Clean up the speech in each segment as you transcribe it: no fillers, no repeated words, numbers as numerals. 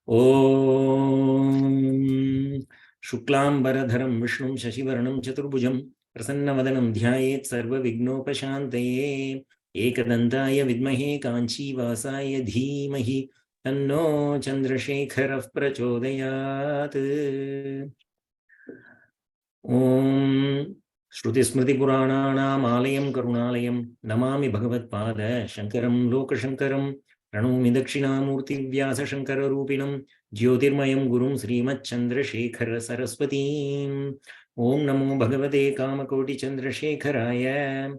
Om Shuklambaradharam Vishnum Shashivaranam Chaturbhujam Prasannavanam Dhyayet Sarva Vignopashantaye Ekadantaya Vidmahe Kanchi Vasaya Dhimahi Tanno Chandrasekharav Prachodayat. Om Shruti Smriti Purananam Alayam Karunalayam Namami Bhagavad Pada Shankaram Lokashankaram Pranami Dakshinamurti Vyasa Shankara Rupinam Jyotirmayam Gurum Srimat Chandrasekhara Saraswatim. Om Namo Bhagavate Kamakoti Chandrasekharaya.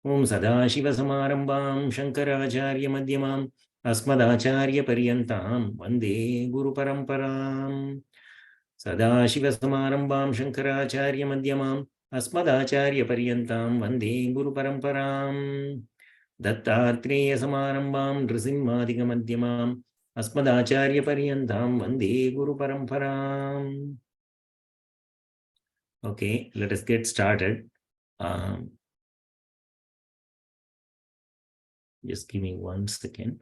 Om Sadashiva Samarambam Shankaracharya Madhyamam Asmadacharya Paryantam Vande Guru Paramparam. Sadashivasamarambam Shankaracharya Madhyamam Asmadacharya Paryantam Vande Guru Paramparam. Dattatreya Samarambam Nrisimhadika Madhyamam Asmadacharya Paryantam Vande Guru Paramparam. Okay, let us get started. Just give me 1 second.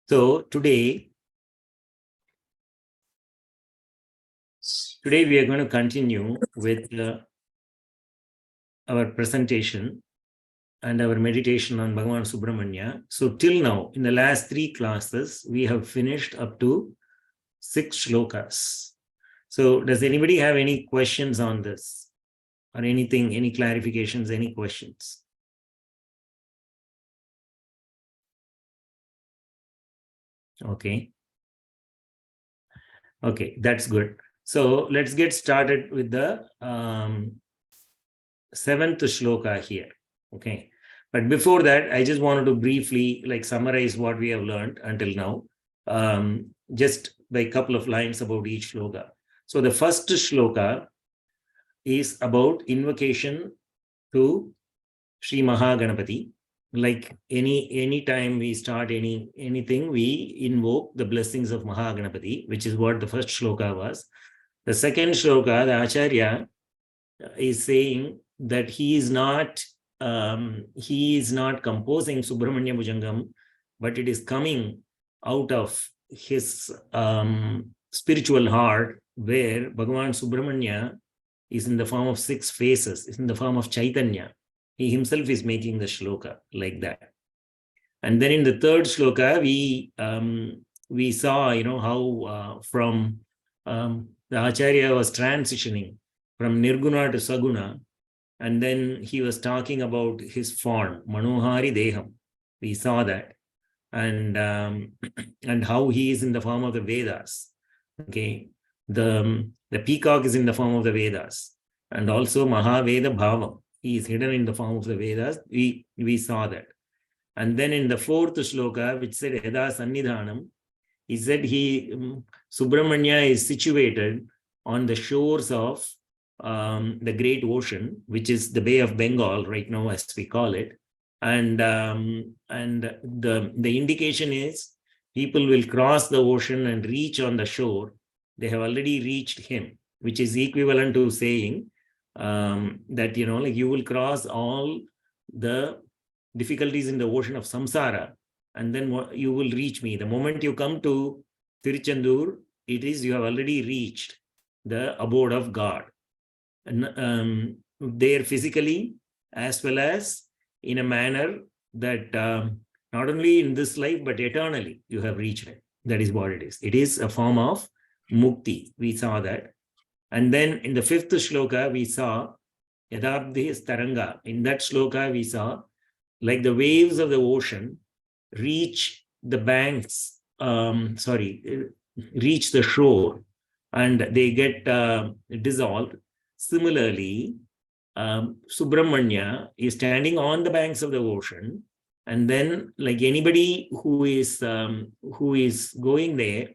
So today we are going to continue with our presentation and our meditation on Bhagavan Subrahmanya. So till now, in the last 3 classes, we have finished up to 6 shlokas. So does anybody have any questions on this? Or anything, any clarifications, any questions? Okay. Okay, that's good. So let's get started with the 7th shloka here. Okay. But before that, I just wanted to briefly summarize what we have learned until now, just by a couple of lines about each shloka. So the first shloka is about invocation to Shri Mahaganapati. Like any time we start anything, we invoke the blessings of Mahaganapati, which is what the first shloka was. The second shloka, the Acharya is saying that he is not composing Subrahmanya Bhujangam, but it is coming out of his spiritual heart, where Bhagavan Subrahmanya is in the form of 6 faces, is in the form of Chaitanya. He himself is making the shloka like that. And then in the third shloka, we saw, how from the Acharya was transitioning from Nirguna to Saguna, and then he was talking about his form, Manohari Deham. We saw that, and how he is in the form of the Vedas. Okay, the peacock is in the form of the Vedas, and also Mahaveda Bhavam. He is hidden in the form of the Vedas. We saw that. And then in the 4th shloka, which said Yada Sannidhanam, he said Subramanya is situated on the shores of the great ocean, which is the Bay of Bengal right now, as we call it. And the indication is people will cross the ocean and reach on the shore. They have already reached him, which is equivalent to saying that, you will cross all the difficulties in the ocean of samsara, and then you will reach me. The moment you come to Tiruchendur, it is you have already reached the abode of God. And there physically, as well as in a manner that not only in this life, but eternally, you have reached it. That is what it is. It is a form of mukti. We saw that. And then in the 5th shloka, we saw Yadabdhi Staranga. In that shloka, we saw like the waves of the ocean reach the banks, reach the shore, and they get dissolved. Similarly, Subramanya is standing on the banks of the ocean, and then like anybody who is going there,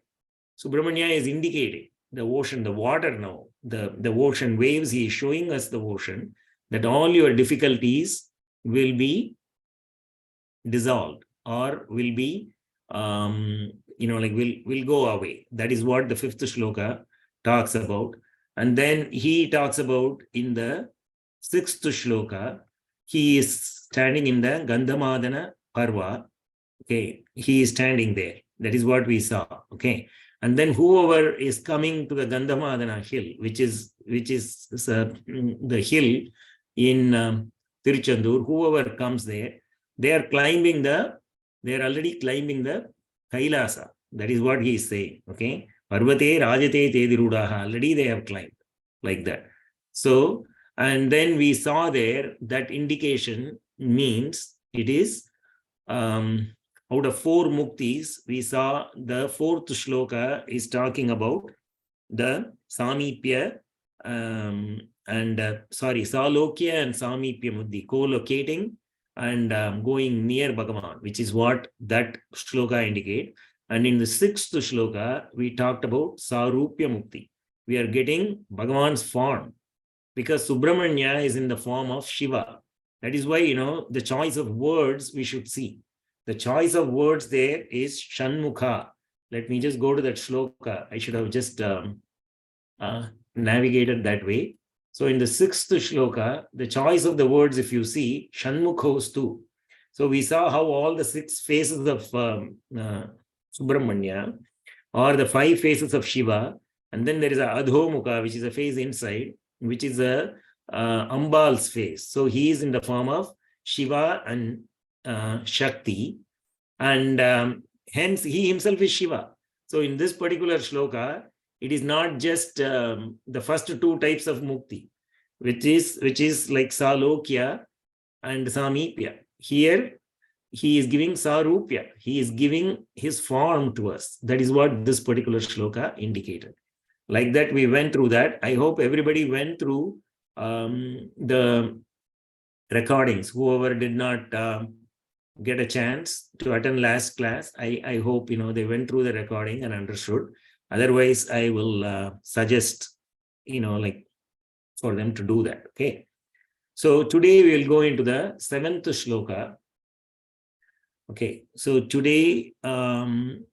Subramanya is indicating the ocean, the water now, the ocean waves, he is showing us the ocean, that all your difficulties will be dissolved or will be, will go away. That is what the fifth shloka talks about. And then he talks about in the sixth shloka, he is standing in the Gandhamadana Parva. Okay, he is standing there. That is what we saw. Okay, and then whoever is coming to the Gandhamadana hill, which is the hill in Tiruchendur, whoever comes there, they are already climbing the Kailasa. That is what he is saying. Okay, Parvate Rajate Tedirudaha, already they have climbed like that. So, and then we saw there that indication means it is out of four muktis. We saw the fourth shloka is talking about the Samipya Salokya and Samipya Muddhi, co-locating and going near Bhagavan, which is what that shloka indicate. And in the sixth shloka, we talked about Sarupya Mukti. We are getting Bhagavan's form because Subramanya is in the form of Shiva. That is why, the choice of words we should see. The choice of words there is Shanmukha. Let me just go to that shloka. I should have just navigated that way. So in the sixth shloka, the choice of the words, if you see, Shanmukhos too. So we saw how all the six faces of Subramanya, or the five faces of Shiva, and then there is a Adhomukha, which is a face inside, which is a Ambal's face. So he is in the form of Shiva and Shakti, and hence he himself is Shiva. So in this particular shloka, it is not just the first two types of mukti, which is like Salokya and Samipya. Here, he is giving Sarupya. He is giving his form to us. That is what this particular shloka indicated. Like that, we went through that. I hope everybody went through the recordings. Whoever did not get a chance to attend last class, I hope they went through the recording and understood. Otherwise, I will suggest for them to do that. Okay. So today we will go into the seventh shloka. Okay. So today, who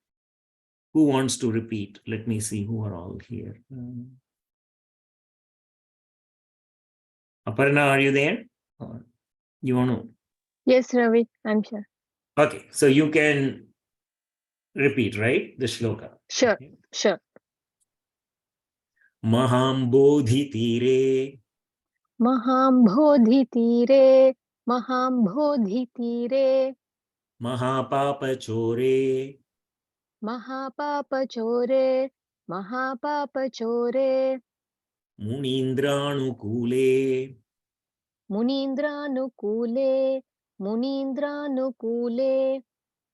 wants to repeat? Let me see who are all here. Aparna, are you there? Or you want to? Yes, Ravi, I'm sure. Okay. So you can repeat, right? The shloka. Sure, okay. Sure. Mahambodhi tire. Mahambodhi tire, Mahambodhi tire, Mahapapa chore. Mahapapa chore, Mahapapa chore, Munindranukule. Munindranukule, Munindranukule,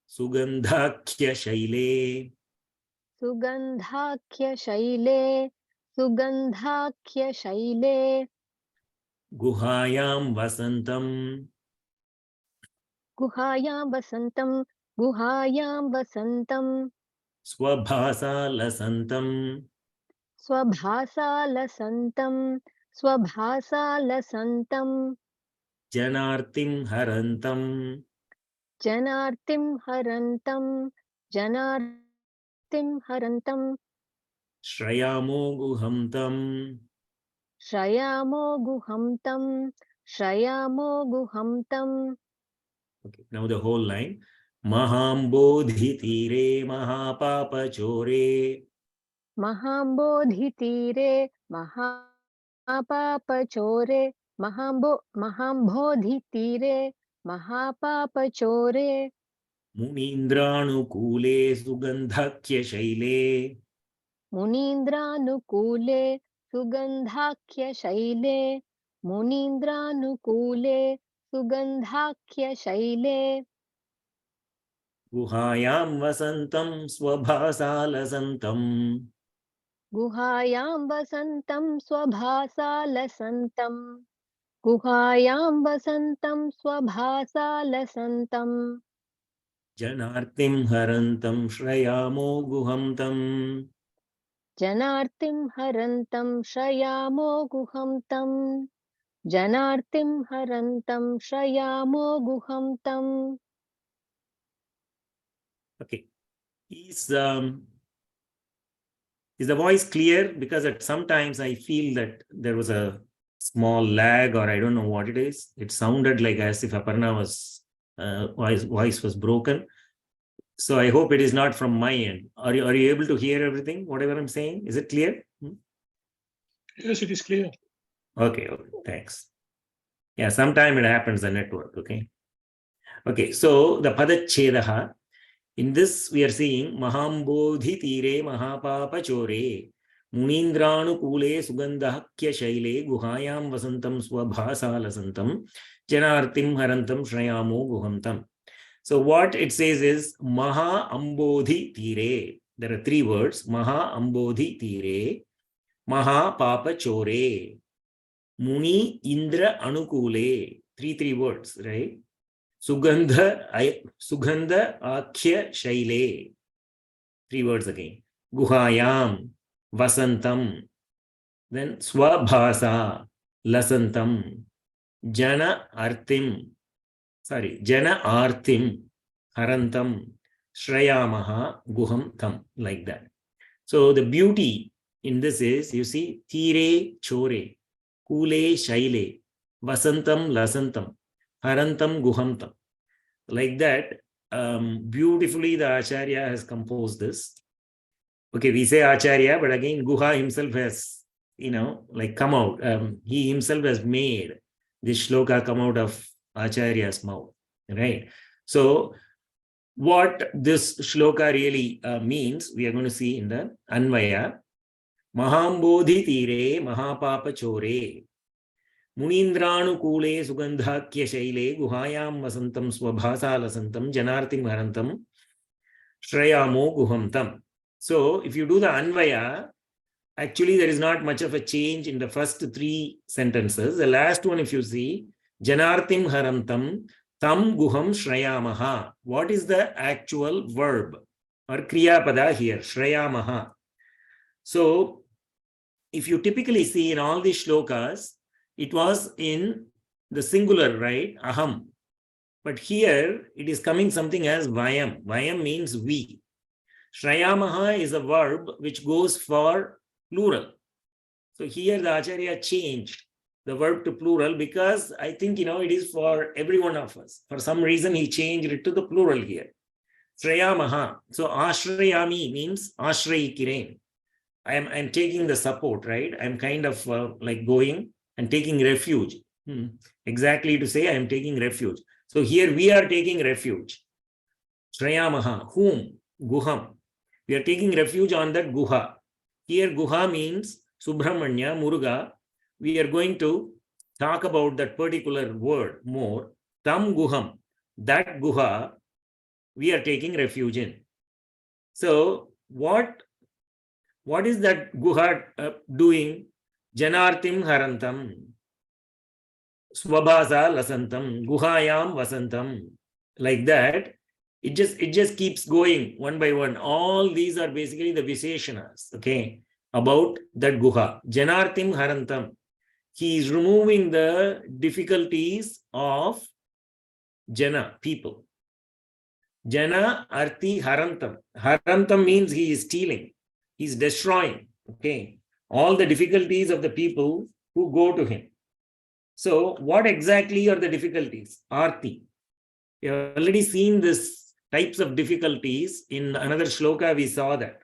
Sugandhakhya shaile. Sugandhakhya shaile, Sugandhakhya shaile, Guhayam vasantam. Guhayam vasantam, Guhayam vasantam, Swabhasa lasantam. Swabhasa lasantam, Swabhasa lasantam, Janartim harantam. Janartim harantam, Janartim harantam, Shrayamo guhamtam. Shrayamo guhamtam, Shrayamo guhamtam. Okay, now the whole line. Mahambodhi tire mahapapa chore. Mahambodhi tire, Mahapapa chore, Mahambodhi tire, Mahapapa chore, Munindranukule sugandhakhya shaile. Munindranukule, Sugandhakhya shaile, Munindranukule, Sugandhakhya shaile, Guhayam vasantam swabhasa lasantam. Guhayam vasantam swabhasa lasantam, Guhayam vasantam swabhasa lasantam, Janartim harantam shrayamo guhamtam. Janartim harantam shrayamo guham tam. Janartim harantam shrayamo guham tam. Okay. Is the voice clear? Because at sometimes I feel that there was a small lag, or I don't know what it is. It sounded like as if Aparna was voice was broken. So I hope it is not from my end. Are you able to hear everything? Whatever I'm saying, is it clear? Yes, it is clear. Okay, thanks. Yeah, sometime it happens, the network. Okay, so the Padachedaha. In this, we are seeing Mahambodhi Tire Mahapapa Chore Munindranu Kule Sugandhakya Shaile Guhayam Vasantam Swabhasa Lasantam Janartim Harantam Shrayamo Guhamtam. So what it says is Maha Ambodhi Tire. There are three words. Maha Ambodhi Tire Maha Papa Chore Muni Indra Anukule. Three words, right? Sugandha Akhya Shaile. Three words again. Guhayam, Vasantam, then Swabhasa, Lasantam, Jana Artim, Harantam, Shrayamaha, Guham Tam, like that. So the beauty in this is, you see, Tire Chore, Kule Shaile, Vasantam Lasantam, Harantam Guhamtam. Like that, beautifully the Acharya has composed this. Okay, we say Acharya, but again, Guha himself has, come out. He himself has made this shloka come out of Acharya's mouth, right? So, what this shloka really means, we are going to see in the Anvaya. Mahambodhi Tire Mahapapa Chore Munindranu Kule Sugandhakya Shaile Guhayam Vasantam Swabhasa Lasantam Janartim Harantam Shrayamo Guhamtam. So if you do the Anvaya, actually there is not much of a change in the first three sentences. The last one, if you see, Janartim Harantam Tam Guham Shrayamaha. What is the actual verb or Kriya Pada here? Shrayamaha. So if you typically see in all these shlokas, it was in the singular, right? Aham. But here it is coming something as Vayam. Vayam means we. Shrayamaha is a verb which goes for plural. So here the Acharya changed the verb to plural because I think, it is for every one of us. For some reason, he changed it to the plural here. Shrayamaha. So Ashrayami means Ashrayi Kiren. I'm taking the support, right? I'm kind of like going and taking refuge. Exactly to say I'm taking refuge. So here we are taking refuge. Shrayamaha. Whom? Guham. We are taking refuge on that Guha. Here Guha means Subrahmanya, Muruga. We are going to talk about that particular word more. Tam Guham. That Guha we are taking refuge in. So what is that Guha doing? Janartim Harantam, Swabhasa Lasantam, Guhayam Vasantam. Like that, it just keeps going one by one. All these are basically the Visheshanas, okay, about that Guha. Janartim Harantam. He is removing the difficulties of Jana, people. Jana Arti Harantam. Harantam means he is stealing. He is destroying, okay, all the difficulties of the people who go to him. So what exactly are the difficulties? Arti. We have already seen this types of difficulties in another shloka. We saw that,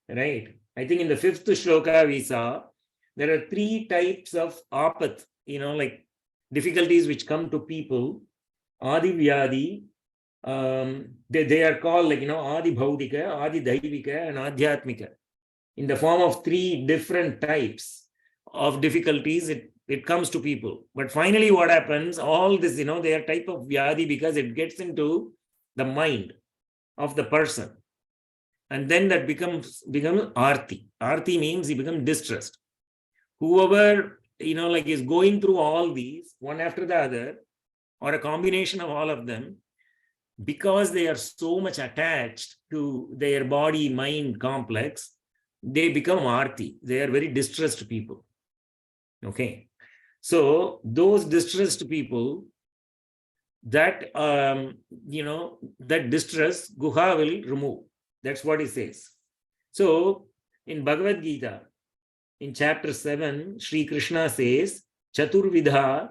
right? I think in the fifth shloka we saw there are three types of apat, like difficulties which come to people. Adi Vyadi, they are called like, Adi Bhaudika, Adi Daivika, and Adhyatmika. In the form of three different types of difficulties, it comes to people. But finally, what happens? All this, they are type of Vyadi because it gets into the mind of the person. And then that becomes Arti. Arti means he becomes distressed. Whoever, is going through all these, one after the other, or a combination of all of them, because they are so much attached to their body-mind complex, they become arti. They are very distressed people. Okay. So those distressed people, that that distress, Guha will remove. That's what he says. So in Bhagavad Gita, in chapter 7, Shri Krishna says, Chaturvidha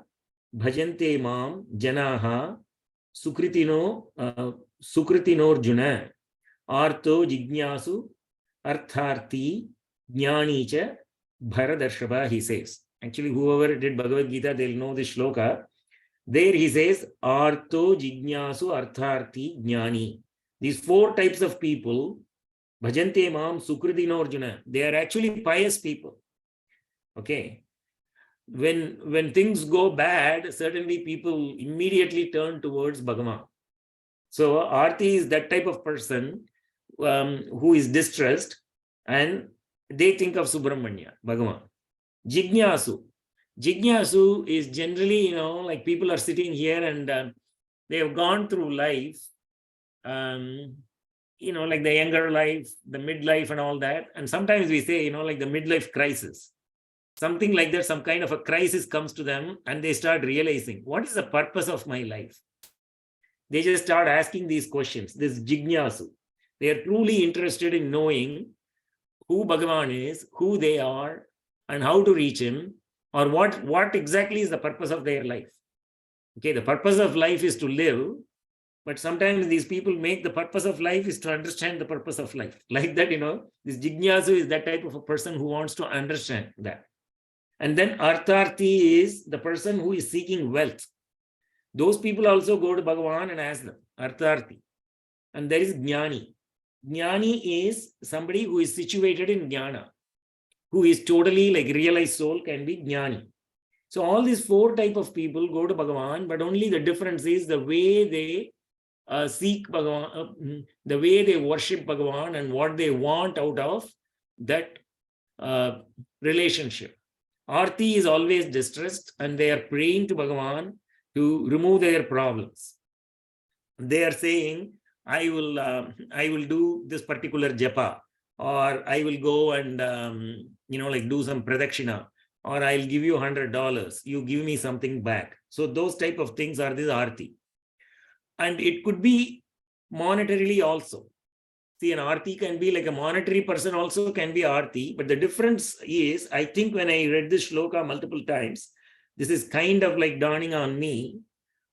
bhajante mam janaha sukritinor arto jignasu artharti jnani cha bharadarshava, he says. Actually, whoever did Bhagavad Gita, they'll know this shloka. There he says, arto jignasu artharti jnani. These four types of people, bhajante mam sukritinor, they are actually pious people. Okay. When things go bad, certainly people immediately turn towards Bhagavan. So Arti is that type of person who is distressed, and they think of Subrahmanya, Bhagavan. Jignasu is generally, like people are sitting here and they have gone through life, like the younger life, the midlife and all that. And sometimes we say, like the midlife crisis. Something like that, some kind of a crisis comes to them and they start realizing, what is the purpose of my life? They just start asking these questions, this jignasu. They are truly interested in knowing who Bhagavan is, who they are, and how to reach him, or what exactly is the purpose of their life. Okay, the purpose of life is to live, but sometimes these people make the purpose of life is to understand the purpose of life. Like that, this jignasu is that type of a person who wants to understand that. And then artharti is the person who is seeking wealth. Those people also go to Bhagavan and ask them, artharti. And there is jnani. Jnani is somebody who is situated in jnana, who is totally like realized soul, can be jnani. So all these four type of people go to Bhagavan, but only the difference is the way they seek Bhagavan, the way they worship Bhagavan and what they want out of that relationship. Arti is always distressed and they are praying to Bhagavan to remove their problems. They are saying, I will do this particular japa, or I will go and like do some pradakshina, or I'll give you $100, you give me something back. So those type of things are this arti. And it could be monetarily also. See, an arti can be like a monetary person also can be arti, but the difference is, I think when I read this shloka multiple times, this is kind of like dawning on me.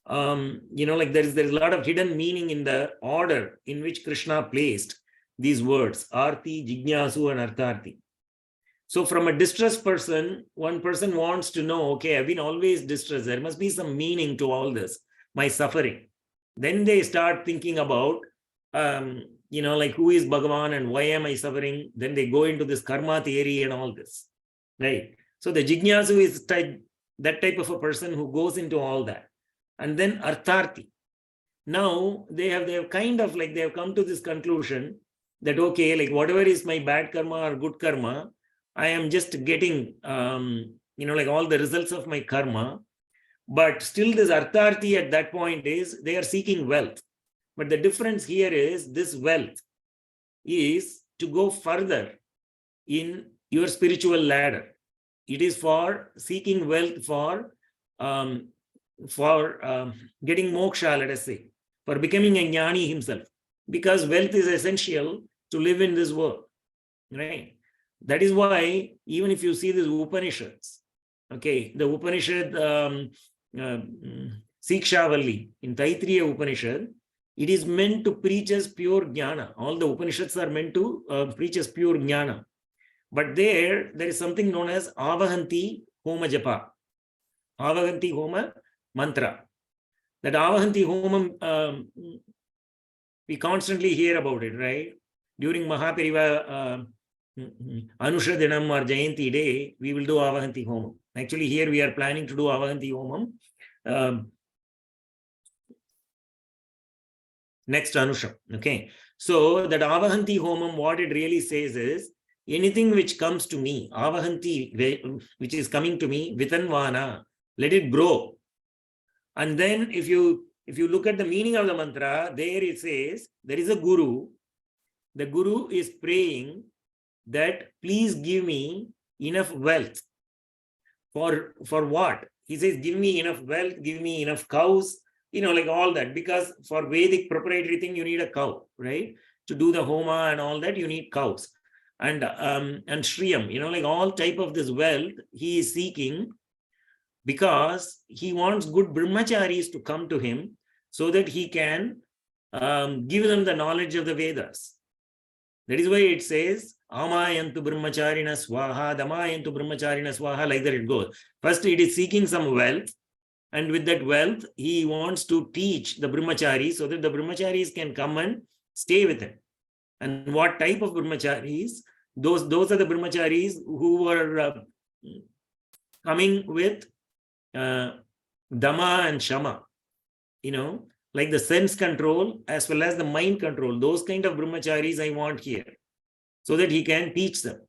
Like there's a lot of hidden meaning in the order in which Krishna placed these words, arti, jignasu, and artharti. So from a distressed person, one person wants to know, okay, I've been always distressed. There must be some meaning to all this, my suffering. Then they start thinking about, like who is Bhagavan and why am I suffering? Then they go into this karma theory and all this, right? So the jignasu is that type of a person who goes into all that. And then artharti. Now they have kind of like, they have come to this conclusion that, okay, like whatever is my bad karma or good karma, I am just getting, like all the results of my karma. But still this artharti at that point is they are seeking wealth. But the difference here is this wealth is to go further in your spiritual ladder. It is for seeking wealth for getting moksha, let us say, for becoming a jnani himself. Because wealth is essential to live in this world, right? That is why even if you see these Upanishads, okay, the Upanishad Sikshavalli in Taittiriya Upanishad, it is meant to preach as pure jnana. All the Upanishads are meant to preach as pure jnana. But there is something known as Avahanti Homa Japa, Avahanti Homa Mantra. That Avahanti Homam, we constantly hear about it, right? During Mahapariva Anusha Dinam or Jayanti Day, we will do Avahanti Homam. Actually, here we are planning to do Avahanti Homam next Anusha. Okay. So that Avahanti Homam, what it really says is, anything which comes to me, Avahanti, which is coming to me, Vitanvana, let it grow. And then if you look at the meaning of the mantra, there it says, there is a guru. The guru is praying that please give me enough wealth. For what? He says, give me enough wealth, give me enough cows, like all that. Because for Vedic proprietary thing, you need a cow, right? To do the homa and all that, you need cows. And Shriyam, like all type of this wealth he is seeking, because he wants good brahmacharis to come to him so that he can give them the knowledge of the Vedas. That is why it says, Amayantu brahmacharina swaha, damayantu brahmacharina swaha, like that it goes. First, it is seeking some wealth, and with that wealth, he wants to teach the brahmacharis so that the brahmacharis can come and stay with him. And what type of brahmacharis? Those are the brahmacharis who were coming with Dama and Shama, like the sense control as well as the mind control. Those kind of brahmacharis I want here, so that he can teach them.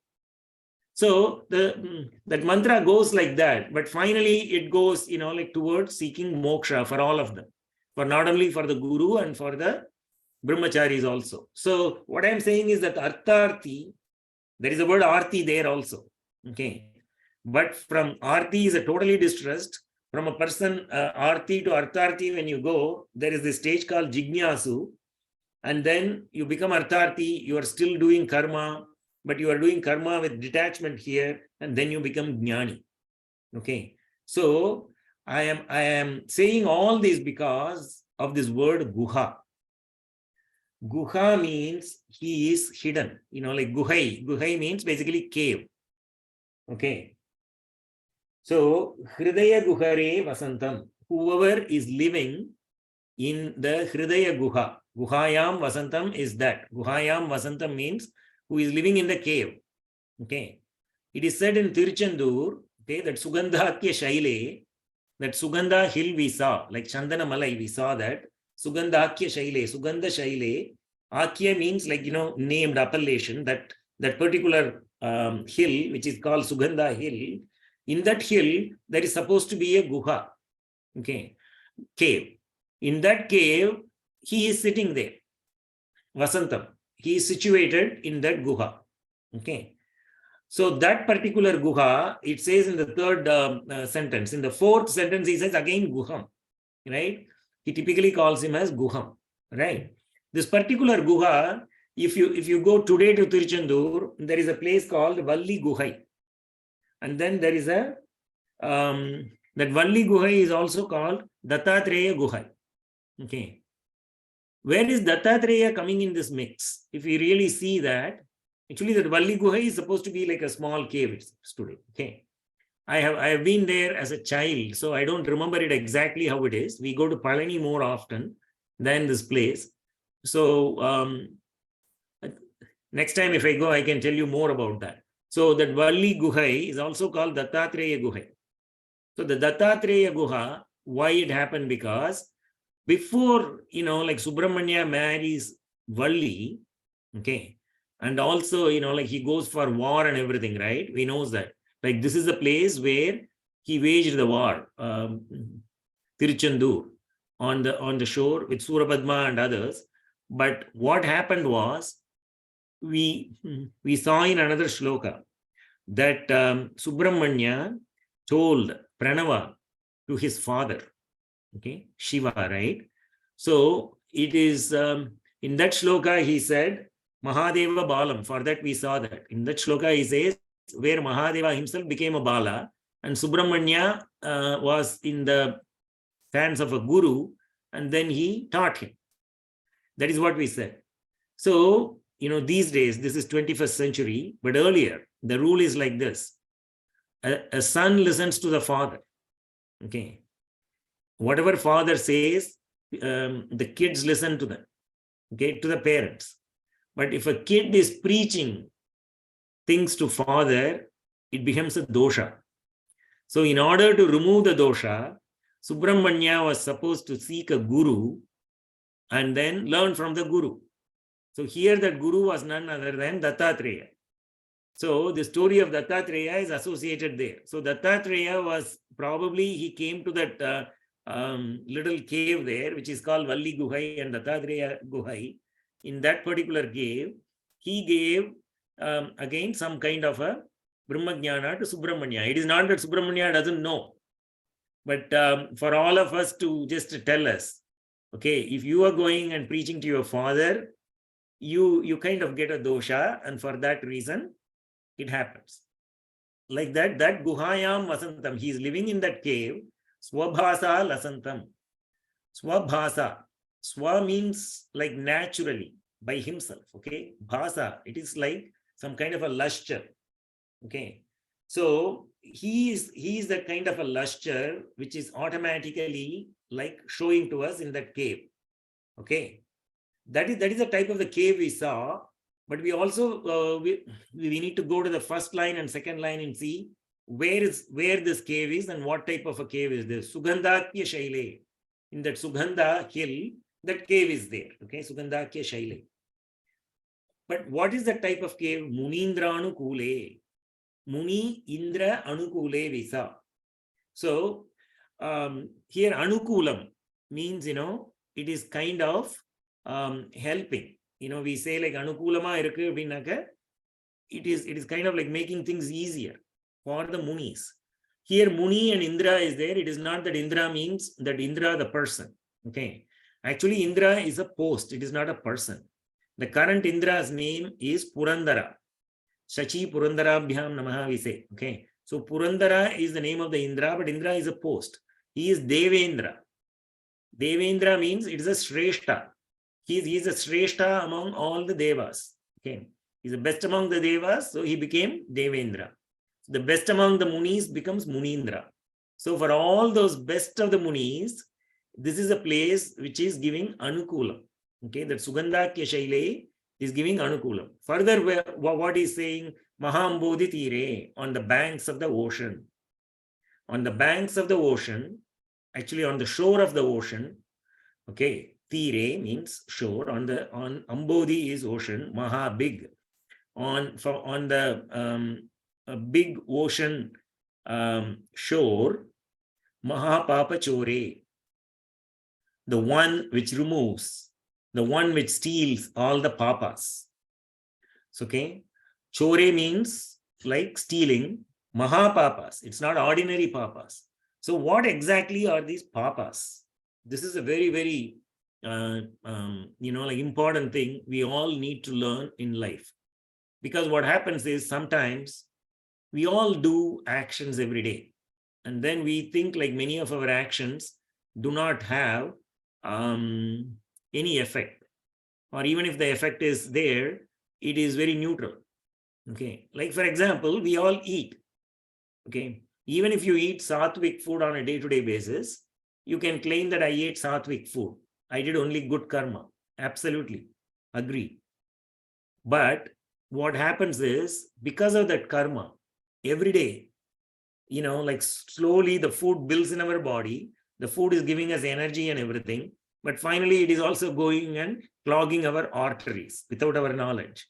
So that mantra goes like that, but finally it goes, like towards seeking moksha for all of them, for not only for the guru and for the brahmacharis also. So what I'm saying is that artharthi, there is a word arti there also, okay? But from arti is a totally distressed. From a person arti to artharthi, when you go, there is this stage called jignasu, and then you become artharthi. You are still doing karma, but you are doing karma with detachment here, and then you become jnani. Okay, so I am saying all this because of this word guha. Guha means he is hidden, like guhai. Guhai means basically cave. Okay. So, Hridaya Guhare Vasantam, whoever is living in the Hridaya Guha, Guhayam Vasantam is that. Guhayam Vasantam means who is living in the cave. Okay. It is said in Tiruchendur, okay, that Sugandhatya Shaile, that Sugandha hill we saw, like Chandana Malai, we saw that. Sugandhakya Shaile, Sugandha Shaile, Akya means like, named appellation, that particular hill, which is called Sugandha Hill. In that hill, there is supposed to be a guha, okay, cave. In that cave, he is sitting there, Vasantam. He is situated in that guha, okay. So that particular guha, it says in the third sentence. In the fourth sentence, he says again guham, right? He typically calls him as guham, right? This particular guha, if you go today to Tiruchendur, there is a place called Valli Guhai. And then there is that Valli Guhai is also called Dattatreya Guhai. Okay. Where is Dattatreya coming in this mix? If you really see that, actually that Valli Guhai is supposed to be like a small cave today. Okay. I have been there as a child, so I don't remember it exactly how it is. We go to Palani more often than this place. So next time if I go, I can tell you more about that. So that Valli Guhai is also called Dattatreya Guhai. So the Dattatreya Guha, why it happened? Because before, like Subrahmanya marries Valli, okay, and also, like he goes for war and everything, right? We know that. Like this is the place where he waged the war, Tiruchendur, on the shore with Surapadma and others. But what happened was, we saw in another shloka that Subrahmanya told Pranava to his father, okay, Shiva, right? So it is in that shloka he said Mahadeva Balam. For that we saw that in that shloka he says where Mahadeva himself became a Bala and Subrahmanya was in the hands of a guru, and then he taught him. That is what we said. So these days, this is 21st century, but earlier, the rule is like this. A son listens to the father, okay? Whatever father says, the kids listen to them, okay, to the parents. But if a kid is preaching things to father, it becomes a dosha. So in order to remove the dosha, Subrahmanya was supposed to seek a guru and then learn from the guru. So here that guru was none other than Dattatreya. So the story of Dattatreya is associated there. So Dattatreya was probably, he came to that little cave there, which is called Valli Guhai and Dattatreya Guhai. In that particular cave, he gave again some kind of a Brahmajnana to Subramanya. It is not that Subramanya doesn't know, but for all of us to just tell us, okay, if you are going and preaching to your father, you kind of get a dosha, and for that reason, it happens. Like that Guhayam Vasantam, he is living in that cave, Swabhasa Lasantam. Swabhasa. Swa means like naturally, by himself, okay? Bhasa, it is like some kind of a lustre, okay? So he is that kind of a lustre which is automatically like showing to us in that cave, okay? That is the type of the cave we saw, but we also we need to go to the first line and second line and see where this cave is and what type of a cave is this. Sugandhakya Shaile. In that Sugandha hill, that cave is there. Okay, Sugandhakya Shaile. But what is the type of cave? Munindra Anukule. Muni Indra Anukule Visa. So here Anukulam means, it is kind of helping. We say like Anukulama irukku abinaka, it is kind of like making things easier for the Munis. Here Muni and Indra is there. It is not that Indra means that Indra the person. Okay. Actually, Indra is a post. It is not a person. The current Indra's name is Purandara. Shachi Purandarabhyam Namaha we say. Okay. So Purandara is the name of the Indra, but Indra is a post. He is Devendra. Devendra means it is a Shrestha. He is a Shrestha among all the Devas. Okay. He is the best among the Devas, so he became Devendra. The best among the Munis becomes Munindra. So for all those best of the Munis, this is a place which is giving Anukulam. Okay, that Sugandhakya Shaile is giving Anukulam. Further, what is saying? Mahambodhi Tire, on the banks of the ocean. On the banks of the ocean, actually on the shore of the ocean, okay, Tire means shore, on Ambodhi is ocean, Maha big. On the big ocean shore, Mahapapa Chore, the one which removes, the one which steals all the papas. So, okay, Chore means like stealing, Mahapapas. It's not ordinary papas. So what exactly are these papas? This is a very, very like important thing we all need to learn in life. Because what happens is sometimes we all do actions every day. And then we think like many of our actions do not have any effect. Or even if the effect is there, it is very neutral. Okay. Like for example, we all eat. Okay. Even if you eat sattvic food on a day-to-day basis, you can claim that I ate sattvic food. I did only good karma. Absolutely. Agree. But what happens is, because of that karma, every day, like slowly the food builds in our body, the food is giving us energy and everything, but finally it is also going and clogging our arteries without our knowledge,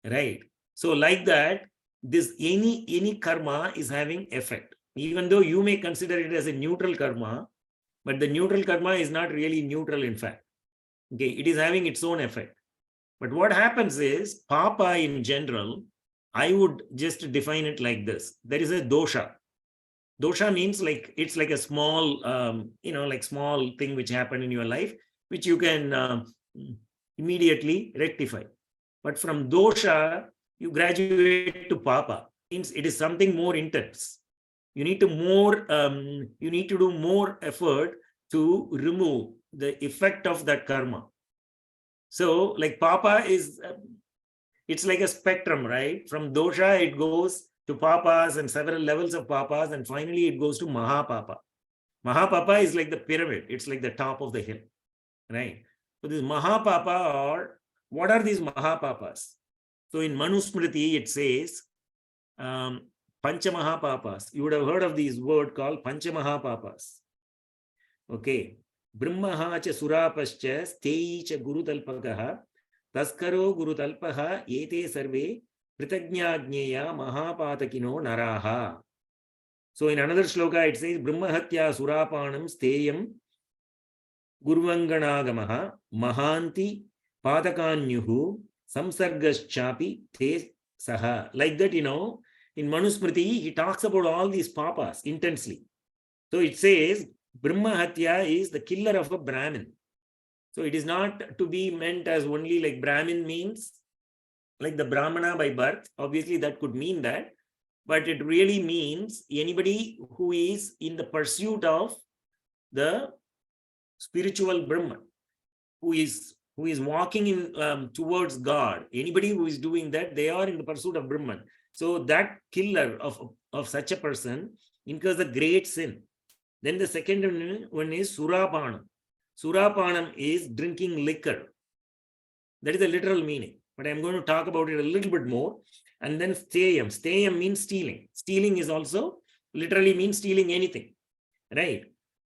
right? So like that, this any karma is having effect, even though you may consider it as a neutral karma, but the neutral karma is not really neutral, in fact. Okay, it is having its own effect. But what happens is, papa in general, I would just define it like this. There is a dosha. Dosha means like, it's like a small, like small thing which happened in your life, which you can immediately rectify. But from dosha, you graduate to papa. Means it is something more intense. You need to do more effort to remove the effect of that karma. So like papa is, it's like a spectrum, right? From dosha, it goes to papas and several levels of papas, and finally it goes to mahapapa. Mahapapa is like the pyramid. It's like the top of the hill, right? So this mahapapa, or what are these mahapapas? So in Manusmriti, it says Pancha Mahapapas. You would have heard of this word called Pancha Mahapapas. Okay. Brahmaha cha surapascha steyi cha gurutalpakaha taskaro gurutalpaha ete sarve pritagnyagneya mahapatakino naraha. So in another shloka it says Brahmahatya surapanam steyam gurvanganagamaha mahanti padakanyuhu samsargaschapi te saha. Like that, in Manusmriti, he talks about all these papas intensely. So it says, Brahma Hatya is the killer of a Brahmin. So it is not to be meant as only like Brahmin means like the Brahmana by birth. Obviously, that could mean that. But it really means anybody who is in the pursuit of the spiritual Brahman, who is walking in towards God. Anybody who is doing that, they are in the pursuit of Brahman. So that killer of such a person incurs a great sin. Then the second one is Surapanam. Surapanam is drinking liquor. That is the literal meaning. But I'm going to talk about it a little bit more. And then steyam. Steyam means stealing. Stealing is also literally means stealing anything. Right?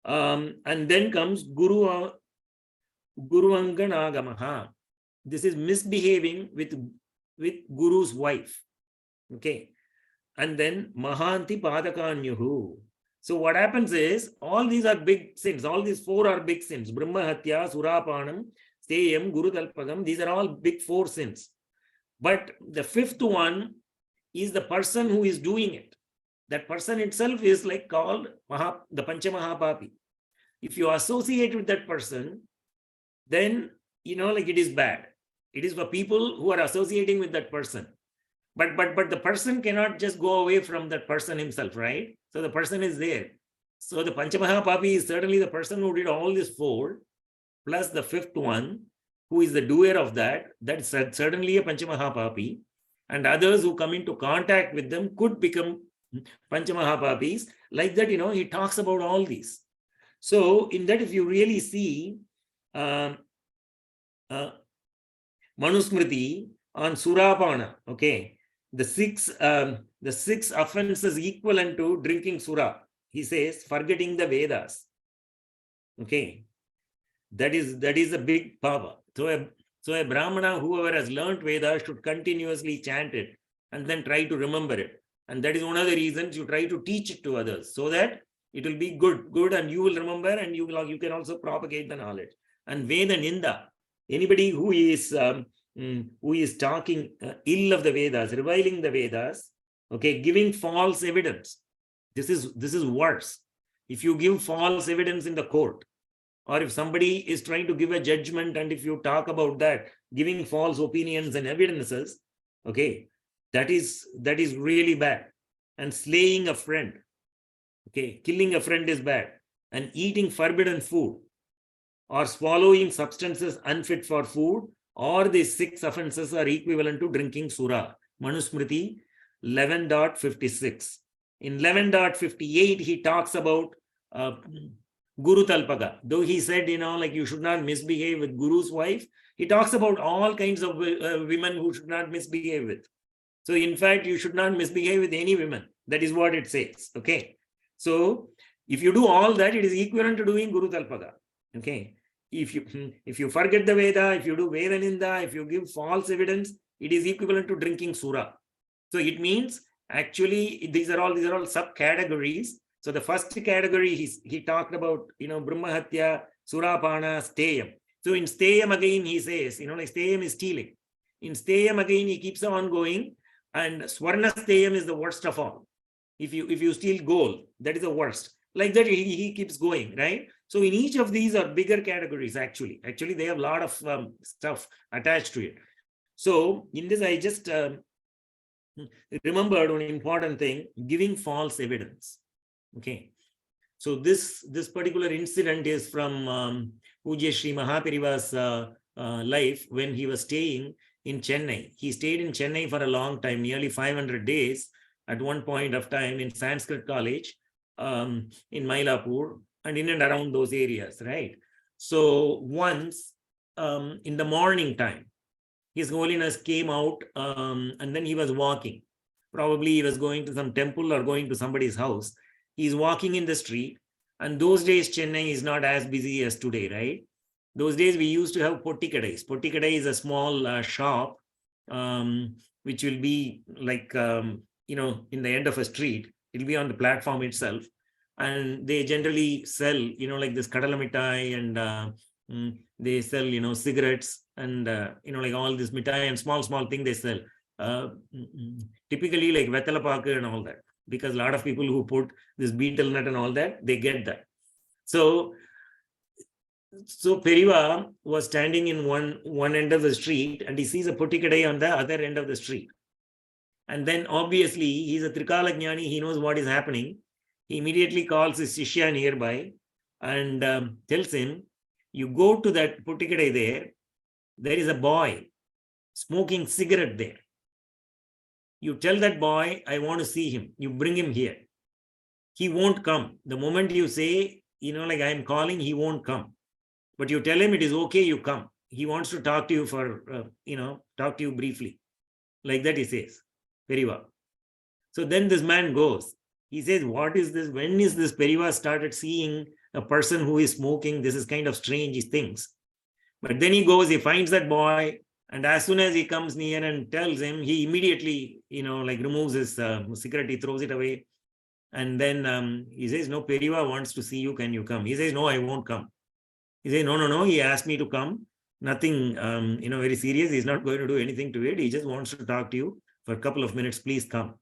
And then comes Guru Anganagamaha. This is misbehaving with Guru's wife. Okay. And then Mahanti Padakanyuhu. So what happens is, all these are big sins. All these four are big sins. Brahma Hatya, Surapanam, Steyam, Guru Talpagam. These are all big four sins. But the fifth one is the person who is doing it. That person itself is like called the Panchamahapapi. If you associate with that person, then, like it is bad. It is for people who are associating with that person. But the person cannot just go away from that person himself, right? So the person is there. So the Panchamahapapi is certainly the person who did all these four, plus the fifth one, who is the doer of that. That's certainly a Panchamahapapi. And others who come into contact with them could become Panchamahapapis. Like that, he talks about all these. So in that, if you really see Manusmriti on Surapana, okay, the six offenses equivalent to drinking Sura. He says, forgetting the Vedas. Okay, that is a big papa. So a Brahmana, whoever has learnt Vedas, should continuously chant it and then try to remember it. And that is one of the reasons you try to teach it to others, so that it will be good, and you will remember, and you can also propagate the knowledge. And Veda Ninda, anybody who is talking ill of the Vedas, reviling the Vedas, okay, giving false evidence. This is worse. If you give false evidence in the court, or if somebody is trying to give a judgment, and if you talk about that, giving false opinions and evidences, okay, that is really bad. And slaying a friend, okay, killing a friend is bad. And eating forbidden food, or swallowing substances unfit for food, or these six offenses are equivalent to drinking Sura. Manusmriti 11.56. In 11.58, he talks about Guru Talpaga. Though he said, like you should not misbehave with Guru's wife, he talks about all kinds of women who should not misbehave with. So in fact, you should not misbehave with any women. That is what it says. Okay. So if you do all that, it is equivalent to doing Guru Talpaga. Okay. If you forget the Veda, if you do Veda Ninda, if you give false evidence, it is equivalent to drinking Sura. So it means actually these are all subcategories. So the first category he talked about, Brahma Hatya, Surapana, Steyam. So in Steyam again he says, like Steyam is stealing. In Steyam again he keeps on going, and Swarna Steyam is the worst of all. If you steal gold, that is the worst. Like that he keeps going, right? So in each of these are bigger categories actually. Actually, they have a lot of stuff attached to it. So in this, I just remembered one important thing: giving false evidence. Okay. So this particular incident is from Pujya Sri Mahaperiva's life when he was staying in Chennai. He stayed in Chennai for a long time, nearly 500 days at one point of time in Sanskrit college in Mylapore and in and around those areas, right? So once in the morning time, His Holiness came out and then he was walking. Probably he was going to some temple or going to somebody's house. He's walking in the street, and those days Chennai is not as busy as today, right? Those days we used to have pottikadais. Pottikadai is a small shop which will be like, in the end of a street. It'll be on the platform itself. And they generally sell, like this kadalamittai and They sell, cigarettes and, like all this mitai and small thing they sell. Typically like Vetalapaku and all that, because a lot of people who put this beetle nut and all that, they get that. So Periva was standing in one end of the street and he sees a Puttikadai on the other end of the street. And then obviously he's a Trikala Jnani, he knows what is happening. He immediately calls his Shishya nearby and tells him, you go to that Puttikadai there is a boy smoking cigarette there. You tell that boy, I want to see him. You bring him here. He won't come. The moment you say, like I'm calling, he won't come. But you tell him it is okay, you come. He wants to talk to you for, talk to you briefly. Like that he says, Periva. So then this man goes. He says, what is this? When is this Periva started seeing a person who is smoking? This is kind of strange, he thinks. But then he goes, he finds that boy. And as soon as he comes near and tells him, he immediately, removes his cigarette, he throws it away. And then he says, no, Periva wants to see you. Can you come? He says, no, I won't come. He says, no. He asked me to come. Nothing, very serious. He's not going to do anything to it. He just wants to talk to you for a couple of minutes. Please come.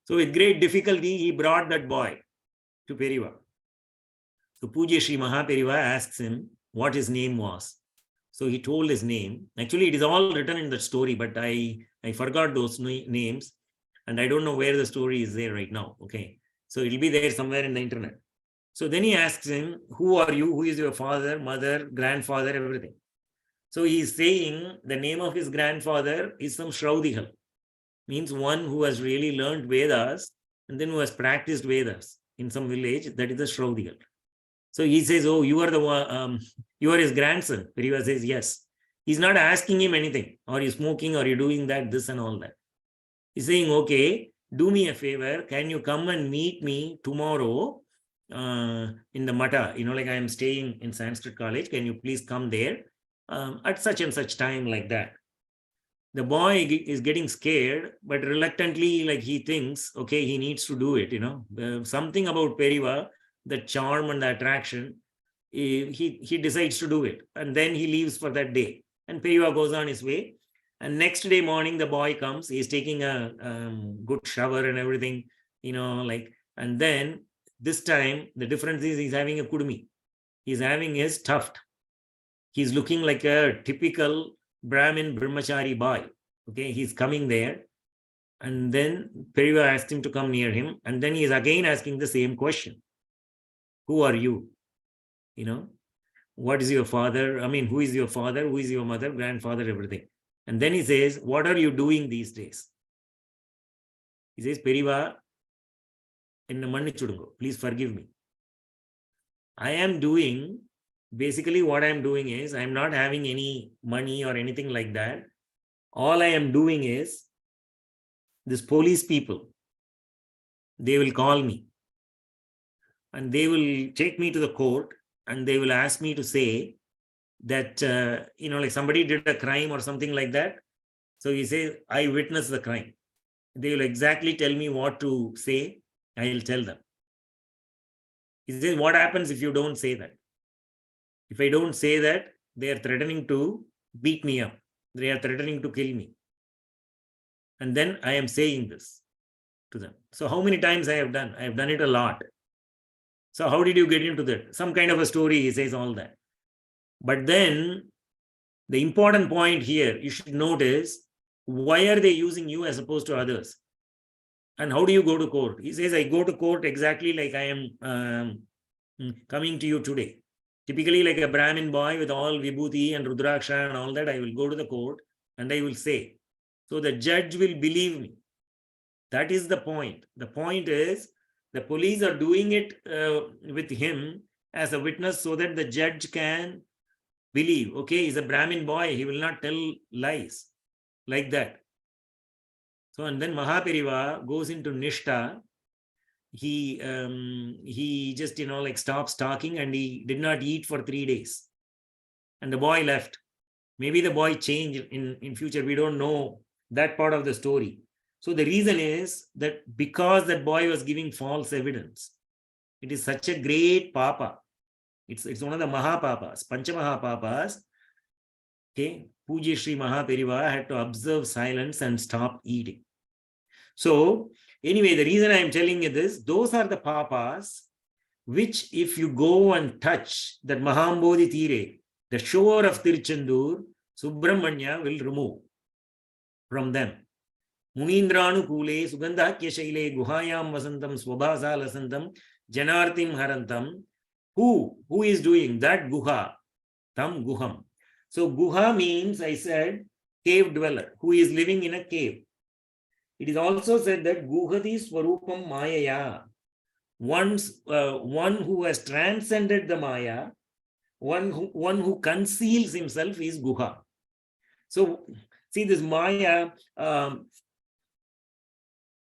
So with great difficulty, he brought that boy to Periva. So Pujya Shri Mahaperiva asks him what his name was. So he told his name. Actually, it is all written in the story, but I forgot those names. And I don't know where the story is there right now. Okay. So it'll be there somewhere in the internet. So then he asks him, who are you? Who is your father, mother, grandfather, everything? So he's saying the name of his grandfather is some Shraudihal. Means one who has really learned Vedas and then who has practiced Vedas in some village. That is a Shraudihal. So he says, oh, you are the one, you are his grandson. Periva says, yes. He's not asking him anything. Are you smoking? Are you doing that, this and all that? He's saying, okay, do me a favor. Can you come and meet me tomorrow in the Mata? Like I am staying in Sanskrit college. Can you please come there at such and such time like that? The boy is getting scared, but reluctantly, like he thinks, okay, he needs to do it. Something about Periva, the charm and the attraction, he decides to do it. And then he leaves for that day. And Periva goes on his way. And next day morning, the boy comes. He's taking a good shower and everything, and then this time, the difference is he's having a kudumi. He's having his tuft. He's looking like a typical Brahmin brahmachari boy. Okay, he's coming there. And then Periva asked him to come near him. And then he is again asking the same question. Who are you? What is your father? I mean, who is your father? Who is your mother, grandfather, everything? And then he says, what are you doing these days? He says, Periva, please forgive me. I am doing, basically what I am doing is, I am not having any money or anything like that. All I am doing is, this police people, they will call me. And they will take me to the court and they will ask me to say that, like somebody did a crime or something like that. So he says, I witnessed the crime. They will exactly tell me what to say. I will tell them. He says, what happens if you don't say that? If I don't say that, they are threatening to beat me up. They are threatening to kill me. And then I am saying this to them. So how many times I have done? I have done it a lot. So how did you get into that? Some kind of a story, he says all that. But then the important point here, you should notice, why are they using you as opposed to others? And how do you go to court? He says, I go to court exactly like I am coming to you today. Typically like a Brahmin boy with all vibhuti and rudraksha and all that, I will go to the court and I will say. So the judge will believe me. That is the point. The point is, the police are doing it with him as a witness so that the judge can believe, okay, he's a Brahmin boy, he will not tell lies like that. So, and then Mahaperiva goes into Nishta. He just, stops talking and he did not eat for 3 days. And the boy left. Maybe the boy changed in future. We don't know that part of the story. So the reason is that because that boy was giving false evidence, it is such a great papa. It's one of the Mahapapas, Pancha Mahapapas. Okay, Pujya Shri Mahaperiva had to observe silence and stop eating. So, anyway, the reason I am telling you this, those are the papas which, if you go and touch that Mahambodhi Tire, the shore of Tiruchendur, Subrahmanya will remove from them. Munindranu Kule, Sugandhakya Shaile, Guhayam Vasantam, Swabhasa Lasantam, Janartim Harantam. Who is doing that? Guha, Tam Guham. So Guha means, I said, cave dweller, who is living in a cave. It is also said that Guhati Swarupam Mayaya, one who has transcended the Maya, one who conceals himself is Guha. So see this Maya,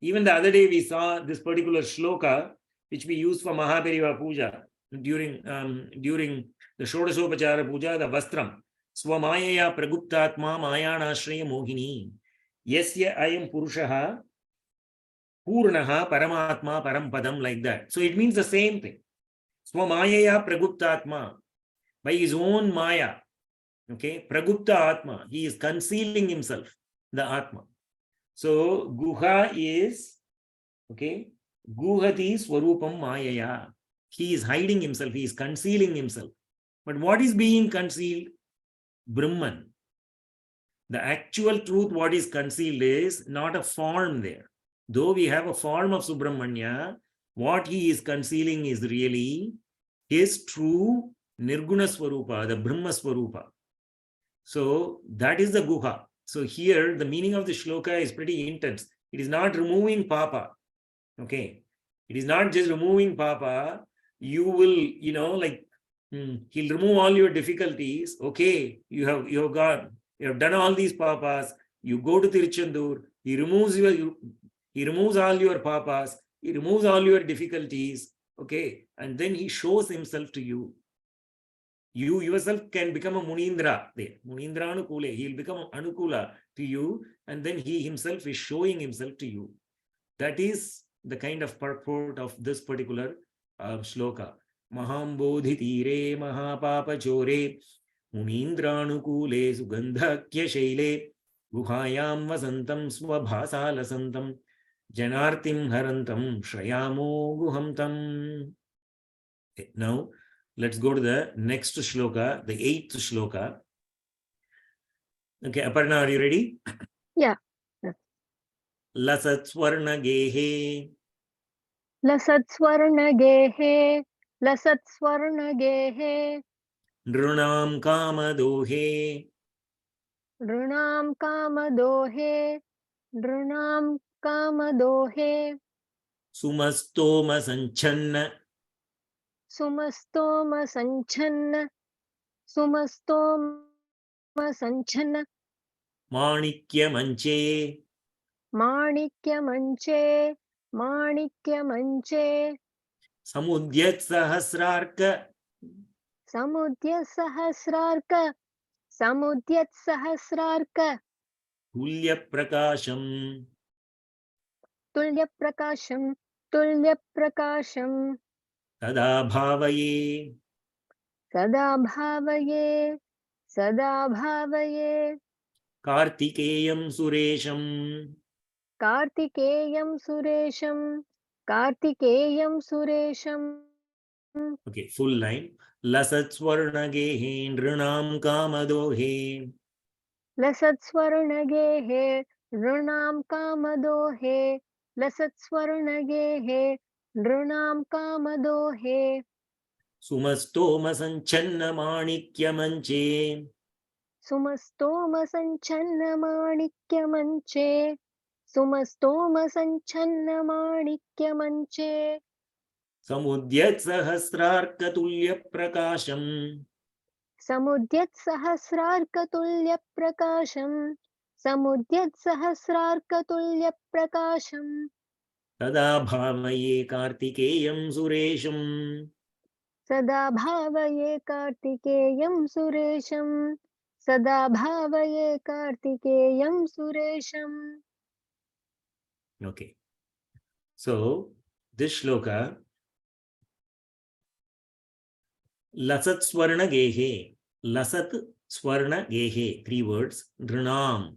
even the other day we saw this particular shloka, which we use for Mahaperiva Puja during the Shodasopachara Puja, the Vastram. Swamayaya Praguptatma Mayanashraya Mohini. Yasya Ayam Purushaha Purnaha Paramatma Parampadam, like that. So it means the same thing. Swamayaya Praguptatma, by his own Maya. Okay, Pragupta Atma, he is concealing himself, the Atma. So Guha is, okay, Guhati Swarupam Mayaya. He is hiding himself, he is concealing himself. But what is being concealed? Brahman. The actual truth, what is concealed, is not a form there. Though we have a form of Subrahmanya, what he is concealing is really his true Nirguna Swarupa, the Brahma Swarupa. So that is the Guha. So here the meaning of the shloka is pretty intense. It is not removing Papa. Okay. It is not just removing Papa. You will, he'll remove all your difficulties. Okay, you have done all these Papas. You go to Tiruchendur. He removes all your Papas. He removes all your difficulties. Okay. And then he shows himself to you. You yourself can become a Munindra there. Munindra Anukule. He will become Anukula to you, and then he himself is showing himself to you. That is the kind of purport of this particular shloka. Mahambodhi tire mahapapa chore Munindra Anukule sugandhakya shaile guhayam vasantam swabhasa lasantam janartim harantam shrayamo guhamtam. Now, let's go to the next shloka, the 8th shloka. Okay, Aparna, are you ready? Yeah. Lasat Swarna Gehe. Lasat Swarna Gehe. Lasat Swarna Gehe. Nrunam Kama Dohe. Nrunam Kama Dohe. Nrunam Kama Dohe. Sumastoma Sanchanna. Sumastoma Sanchanna. Sumastoma Sanchanna. Manikya Manche. Manikya Manche. Manikya Manche. Samudyat Sahasrarka. Samudya Sahasrarka. Samudyat Sahasrarka. Tulya Prakasham. Tulya Prakasham. Tulya Prakasham. Tada Bhavaye. Sada Bhavaye. Sada Bhavaye. Kartikeyam Suresham. Kartikeyam Suresham. Kartikeyam Suresham. Okay, full line. Lasat Swarna Gehe Nrunam Kama Dohe. Lasat Swarna Gehe. Nrunam Kama Dohe. Lasat Swarna Gehe. Nrunam Kama Dohe. Sumastoma Sanchanna Manikya Manche. Sumastoma Sanchanna Manikya Manche. Sumastoma Sanchanna Manikya Manche. Samudyat Sahasrarka Tulya Prakasham. Samudyat Sahasrarka Tulya Prakasham. Samudyat Sahasrarka Tulya Prakasham. Tada Bhavaye Kartikeyam Suresham. Sada Bhavaye Kartikeyam Suresham. Sada Bhavaye Kartikeyam Suresham. Okay. So, this shloka Lasat Swarna Gehe. Lasat Swarna Gehe. 3 words. Drinam.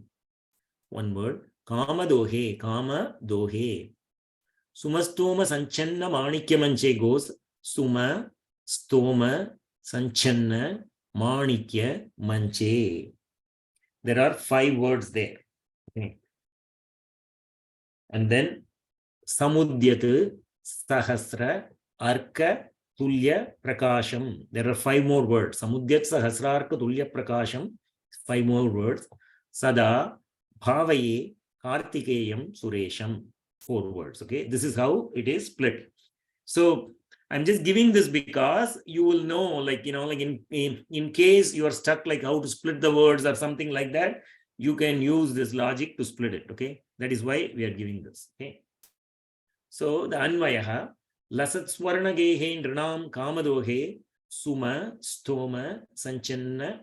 1 word. Kama Dohe. Kama Dohe. Sumastoma Sanchanna Manikya Manche goes Suma Stoma Sanchanna Manikya Manche. There are 5 words there. Okay. And then Samudyat Sahasra Arka Tulya Prakasham. There are 5 more words. Samudyat Sahasra Arka Tulya Prakasham. 5 more words. Sada Bhavaye Kartikeyam Suresham. 4 words. Okay, this is how it is split. So I'm just giving this because you will know, like, you know, like in case you are stuck, like how to split the words or something like that, you can use this logic to split it. Okay, that is why we are giving this. Okay, so the Anvayaha Lasat Swarna Gehe Nrinam Kamadohe Suma Stoma Sanchanna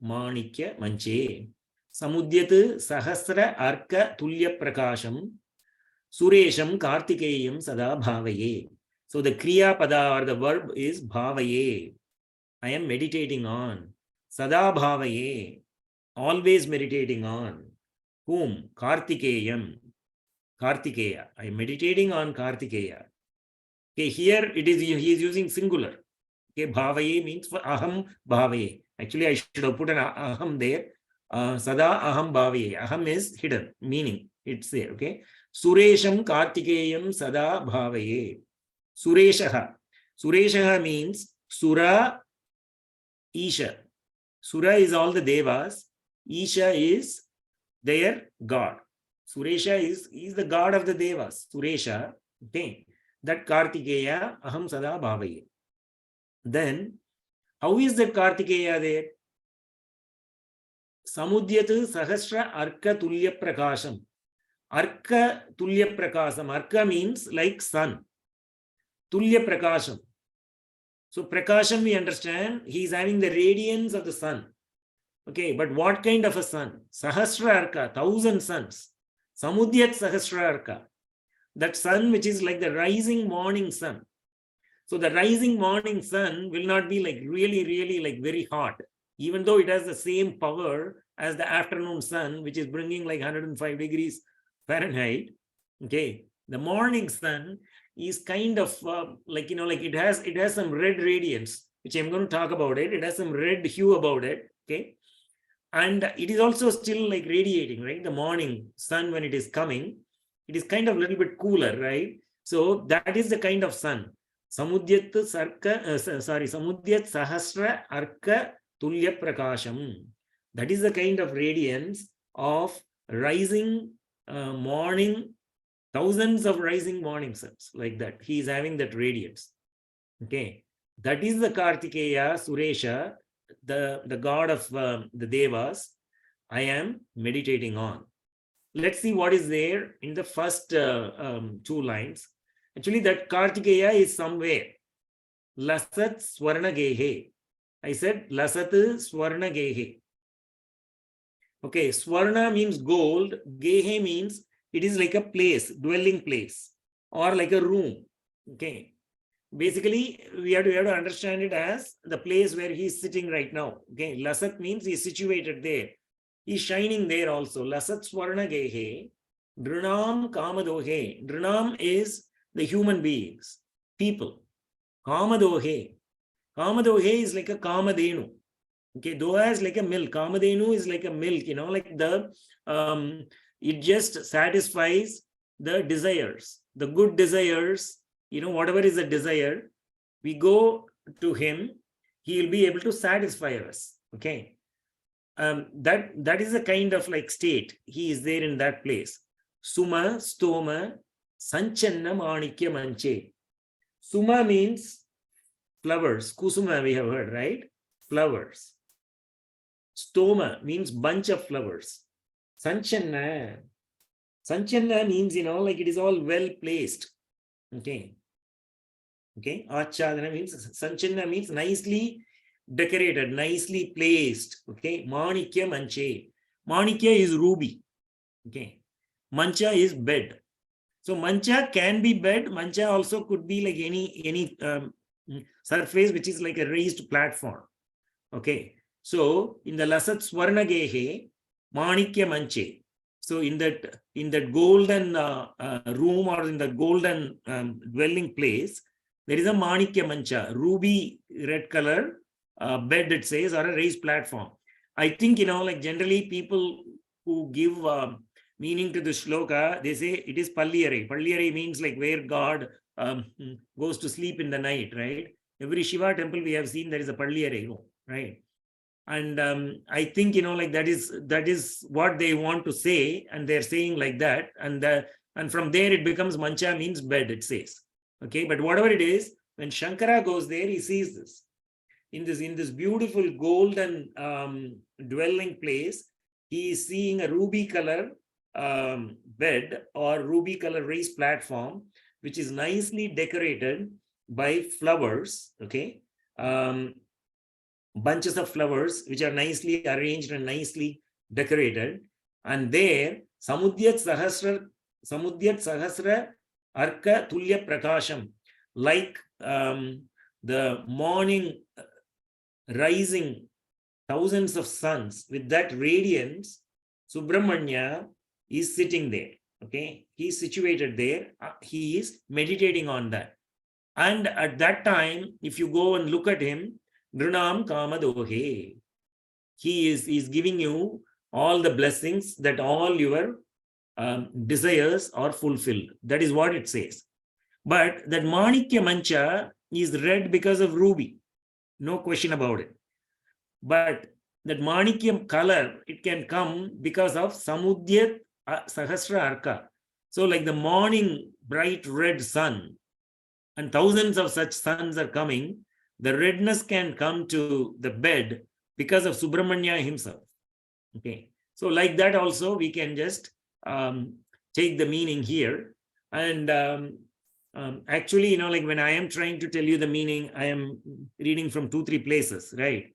Manikya Manche Samudyat Sahasra Arka Tulya Prakasham Suresham Kartikeyam Sada Bhavaye. So the Kriya Pada or the verb is Bhavaye. I am meditating on. Sada Bhavaye. Always meditating on. Whom? Kartikeyam. Kartikeya. I am meditating on Kartikeya. Okay, here it is, he is using singular. Okay, Bhavaye means for Aham Bhavaye. Actually, I should have put an Aham there. Sada Aham Bhavaye. Aham is hidden, meaning it's there. Okay. Suresham Kartikeyam Sada Bhavaye. Sureshaha. Sureshaha means Sura Isha. Sura is all the devas. Isha is their god. Suresha is the god of the devas. Suresha. Okay. That Kartikeya Aham Sada Bhavaye. Then, how is that Kartikeya there? Samudyat Sahasra Arka Tulya Prakasham. Arka Tulya Prakasam. Arka means like sun. Tulya Prakasham. So Prakasham, we understand, he is having the radiance of the sun. Okay, but what kind of a sun? Sahasra Arka, 1,000 suns. Samudyat Sahasra Arka. That sun which is like the rising morning sun. So the rising morning sun will not be like really like very hot, even though it has the same power as the afternoon sun, which is bringing like 105 degrees Fahrenheit. Okay, the morning sun is kind of like, you know, like it has some red radiance, which I'm going to talk about it. It has some red hue about it. Okay, and it is also still like radiating, right? The morning sun, when it is coming, it is kind of a little bit cooler, right? So that is the kind of sun. Samudyat Sahasra Arka Tulya Prakasham. That is the kind of radiance of rising morning, thousands of rising morning suns, like that. He is having that radiance. Okay, that is the Kartikeya, Suresha, the god of the devas. I am meditating on. Let's see what is there in the first 2 lines. Actually, that Kartikeya is somewhere. Lasat Swarna Gehe. I said Lasat Swarna Gehe. Okay, Swarna means gold. Gehe means it is like a place, dwelling place, or like a room. Okay. Basically, we have to understand it as the place where he is sitting right now. Okay. Lasat means he is situated there. He is shining there also. Lasat Swarna Gehe. Drinam Kamadohe. Drinam is the human beings, people. Kamadohe. Kamadohe is like a Kamadenu. Okay, Doha is like a milk. Kamadenu is like a milk, you know, like the it just satisfies the desires, the good desires, you know, whatever is a desire, we go to him, he will be able to satisfy us. Okay. That is a kind of like state. He is there in that place. Suma, Stoma, Sanchanna Manikya Manche. Suma means flowers. Kusuma we have heard, right? Flowers. Stoma means bunch of flowers. Sanchanna. Sanchanna means, you know, like it is all well placed. Okay. Okay. Achadana means, Sanchanna means nicely decorated, nicely placed. Okay. Manikya Manche. Manikya is ruby. Okay. Mancha is bed. So mancha can be bed. Mancha also could be like any surface which is like a raised platform. Okay, so in the Lasat Swarnagehe, Manikya Manche. So in that golden room or in the golden dwelling place, there is a Manikya Mancha, ruby red color bed, it says, or a raised platform. I think, like generally people who give meaning to the shloka, they say it is Palliyare. Palliyare means like where God goes to sleep in the night, right? Every Shiva temple we have seen there is a Palliyare room, right? And I think, like that is what they want to say, and they're saying like that, and from there it becomes mancha means bed, it says. Okay, but whatever it is, when Shankara goes there, he sees this in this beautiful golden dwelling place. He is seeing a ruby color bed or ruby color raised platform, which is nicely decorated by flowers. Okay, bunches of flowers which are nicely arranged and nicely decorated. And there, Samudyat Sahasra Arka Tulya Prakasham, like the morning rising thousands of suns, with that radiance, Subramanya is sitting there. Okay, he is situated there. He is meditating on that. And at that time, if you go and look at him, Nrinam Kamadohe, he is giving you all the blessings that all your desires are fulfilled. That is what it says. But that Manikya Mancha is red because of ruby. No question about it. But that Manikyam color, it can come because of Samudyat Sahasra Arka. So like the morning bright red sun, and thousands of such suns are coming, the redness can come to the bed because of Subramanya himself. Okay, so like that also we can just take the meaning here. And actually, like when I am trying to tell you the meaning, I am reading from 2-3 places, right?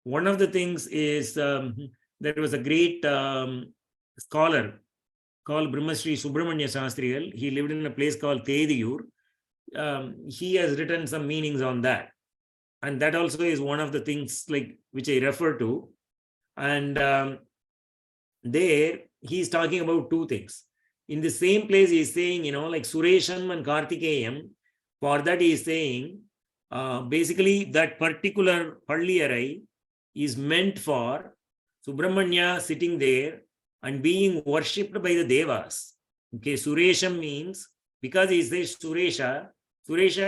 One of the things is there was a great scholar called Brahmashri Subrahmanya Shastrigal. He lived in a place called Tediyur. He has written some meanings on that. And that also is one of the things like which I refer to. And there he's talking about 2 things. In the same place, he is saying, like Suresham and Kartikeyam. For that, he is saying basically that particular Palliyarai is meant for Subramanya sitting there and being worshipped by the Devas. Okay, Suresham means because he says Suresha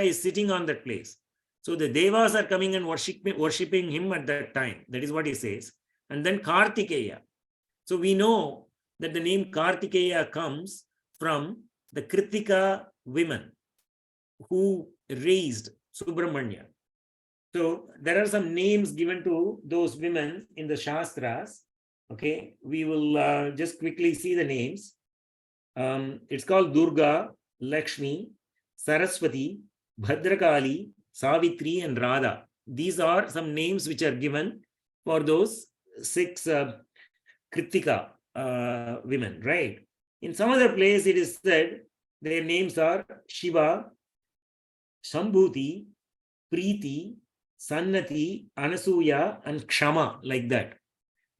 is sitting on that place. So the Devas are coming and worshipping him at that time. That is what he says. And then Kartikeya. So we know that the name Kartikeya comes from the Kritika women who raised Subramanya. So there are some names given to those women in the Shastras. Okay, we will just quickly see the names. It's called Durga, Lakshmi, Saraswati, Bhadrakali, Savitri, and Radha. These are some names which are given for those 6 Kritika women, right? In some other place, it is said their names are Shiva, Shambhuti, Preeti, Sannati, Anasuya, and Kshama, like that.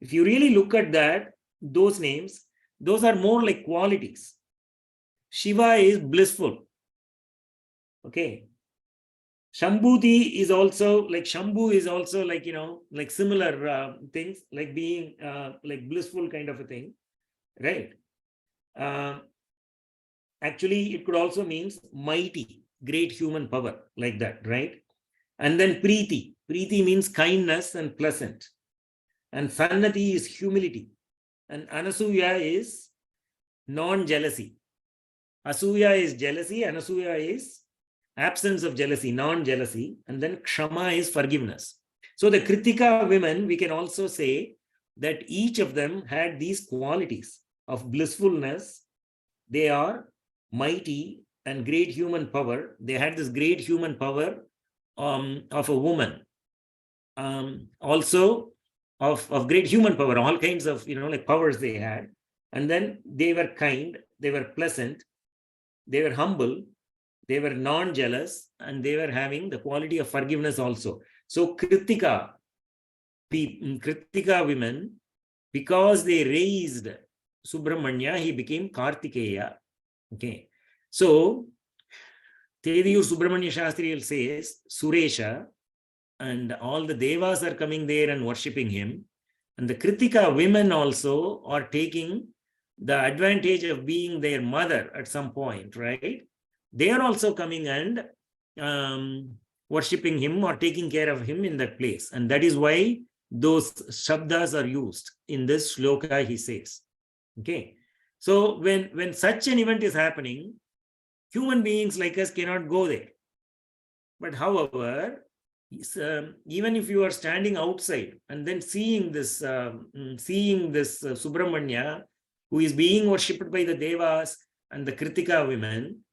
If you really look at that, those names, those are more like qualities. Shiva is blissful. Okay. Shambhuti is also like Shambhu is also like, like similar things, like being like blissful kind of a thing, right? Actually, it could also means mighty, great human power, like that, right? And then Preeti. Preeti means kindness and pleasant. And Sannati is humility. And Anasuya is non-jealousy. Asuya is jealousy. Anasuya is absence of jealousy, non-jealousy. And then Kshama is forgiveness. So the Kritika women, we can also say that each of them had these qualities of blissfulness. They are mighty and great human power. They had this great human power of a woman. Also of great human power, all kinds of, like powers they had. And then they were kind, they were pleasant, they were humble, they were non-jealous, and they were having the quality of forgiveness also. So Kritika women, because they raised Subramanya, he became Kartikeya. Okay. So Tediyur Subramanya Shastrial says Suresha, and all the devas are coming there and worshipping him. And the Kritika women also are taking the advantage of being their mother at some point, right? They are also coming and worshipping him or taking care of him in that place. And that is why those shabdas are used in this shloka, he says. Okay. So when such an event is happening, human beings like us cannot go there. But however, even if you are standing outside and then seeing this Subramanya, who is being worshipped by the devas and the Kritika women,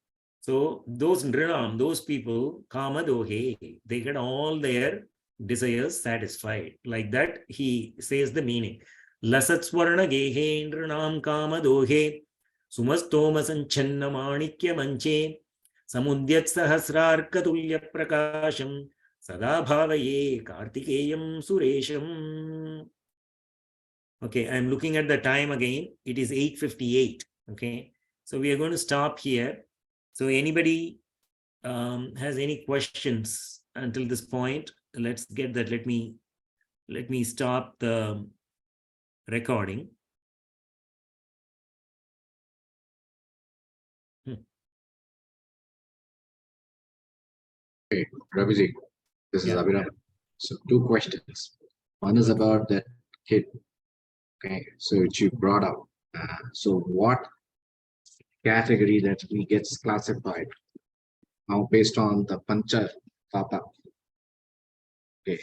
so those Nrinam, those people, Kama Dohe, they get all their desires satisfied. Like that, he says the meaning. Lasatsvarna Gehe Nrinam Kama Dohe Sumastoma Sanchanna Manikya Manche Samudyat Sahasrarka Tulya Prakasham Sada Bhavaye Kartikeyam Suresham. Okay, I'm looking at the time again. It is 8:58. Okay, so we are going to stop here. So anybody has any questions until this point? Let's get that. Let me stop the recording. Okay, Raviji, this is Yeah. Abhinav. So 2 questions. One is about that kid. Okay, so which you brought up. So what category that he gets classified now based on the Pancha Tata? Okay,